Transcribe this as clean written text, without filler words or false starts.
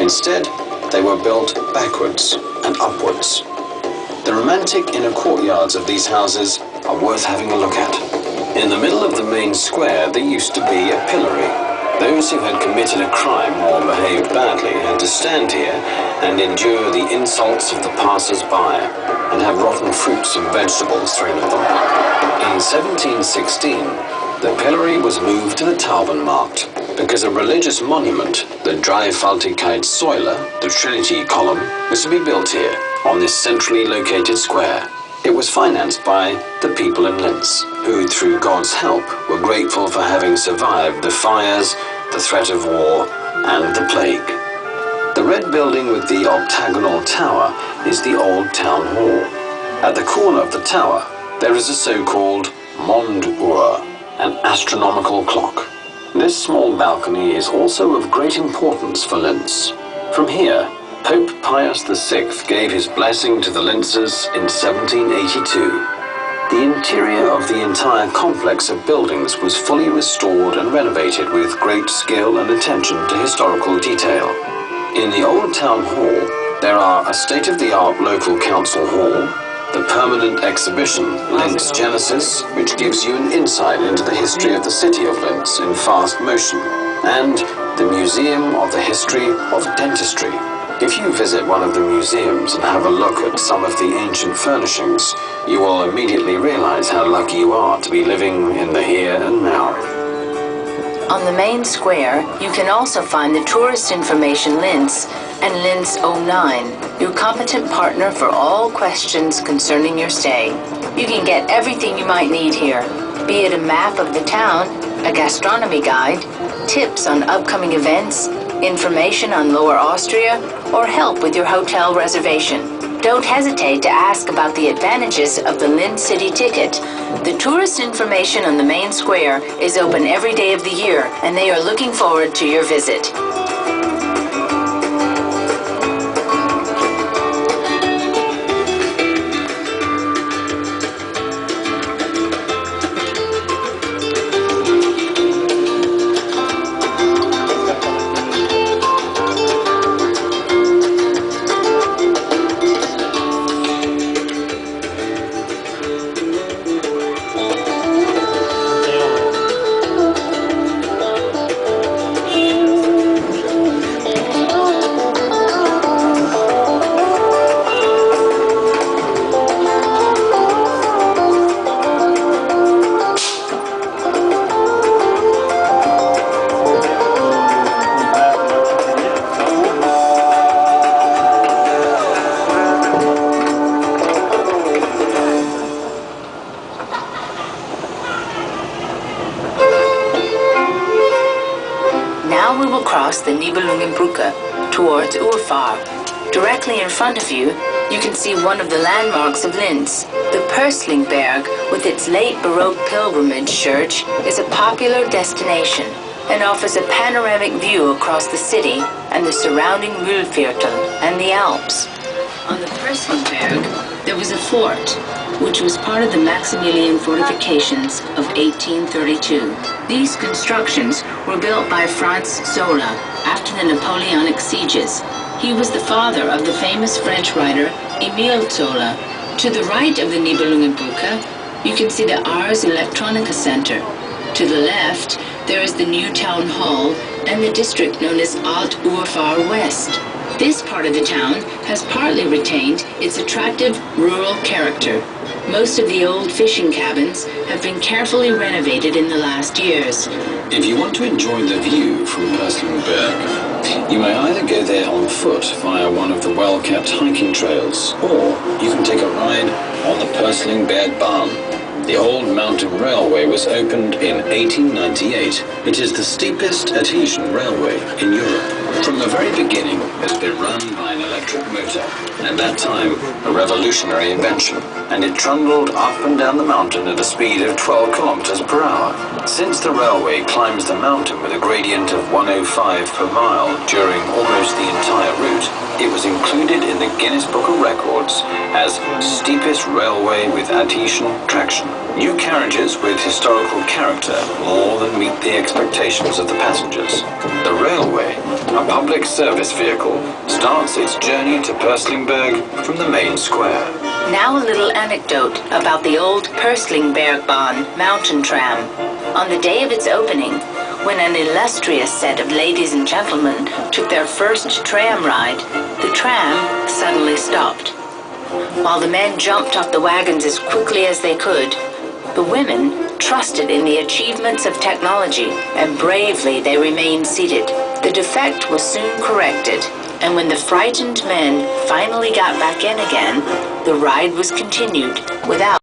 Instead, they were built backwards and upwards. The romantic inner courtyards of these houses are worth having a look at. In the middle of the main square, there used to be a pillory. Those who had committed a crime or behaved badly had to stand here and endure the insults of the passers-by and have rotten fruits and vegetables thrown at them. In 1716, the pillory was moved to the Taubenmarkt because a religious monument, the Dreifaltigkeitssäule, the Trinity Column, was to be built here on this centrally located square. It was financed by the people in Linz, who, through God's help, were grateful for having survived the fires, the threat of war, and the plague. The red building with the octagonal tower is the old town hall. At the corner of the tower, there is a so-called Monduhr, an astronomical clock. This small balcony is also of great importance for Linz. From here, Pope Pius VI gave his blessing to the Linzers in 1782. The interior of the entire complex of buildings was fully restored and renovated with great skill and attention to historical detail. In the old town hall, there are a state-of-the-art local council hall, the permanent exhibition Linz Genesis, which gives you an insight into the history of the city of Linz in fast motion, and the Museum of the History of Dentistry. If you visit one of the museums and have a look at some of the ancient furnishings, you will immediately realize how lucky you are to be living in the here and now. On the main square, you can also find the Tourist Information Linz and Linz 09, your competent partner for all questions concerning your stay. You can get everything you might need here, be it a map of the town, a gastronomy guide, tips on upcoming events, information on Lower Austria, or help with your hotel reservation. Don't hesitate to ask about the advantages of the Linz City Ticket. The tourist information on the main square is open every day of the year, and they are looking forward to your visit. Now we will cross the Nibelungenbrücke towards Urfahr. Directly in front of you, you can see one of the landmarks of Linz. The Pörslingberg, with its late Baroque pilgrimage church, is a popular destination and offers a panoramic view across the city and the surrounding Mühlviertel and the Alps. On the Pörslingberg, there was a fort, which was part of the Maximilian fortifications of 1832. These constructions were built by Franz Zola after the Napoleonic sieges. He was the father of the famous French writer Émile Zola. To the right of the Nibelungenbrücke, you can see the Ars Electronica Center. To the left, there is the new town hall and the district known as Alt-Urfahr West. This part of the town has partly retained its attractive rural character. Most of the old fishing cabins have been carefully renovated in the last years. If you want to enjoy the view from Pörslingberg, you may either go there on foot via one of the well-kept hiking trails, or you can take a ride on the Pörslingbergbahn. The old mountain railway was opened in 1898. It is the steepest adhesion railway in Europe. From the very beginning, it has been run by an electric motor, at that time a revolutionary invention, and it trundled up and down the mountain at a speed of 12 kilometers per hour. Since the railway climbs the mountain with a gradient of 105 per mile during almost the entire route, it was included in the Guinness Book of Records as steepest railway with adhesion traction. New carriages with historical character more than meet the expectations of the passengers. The railway, a public public service vehicle starts its journey to Purslingberg from the main square. Now a little anecdote about the old Purslingbergbahn mountain tram. On the day of its opening, when an illustrious set of ladies and gentlemen took their first tram ride, the tram suddenly stopped. While the men jumped off the wagons as quickly as they could, the women trusted in the achievements of technology, and bravely they remained seated. The defect was soon corrected, and when the frightened men finally got back in again, the ride was continued without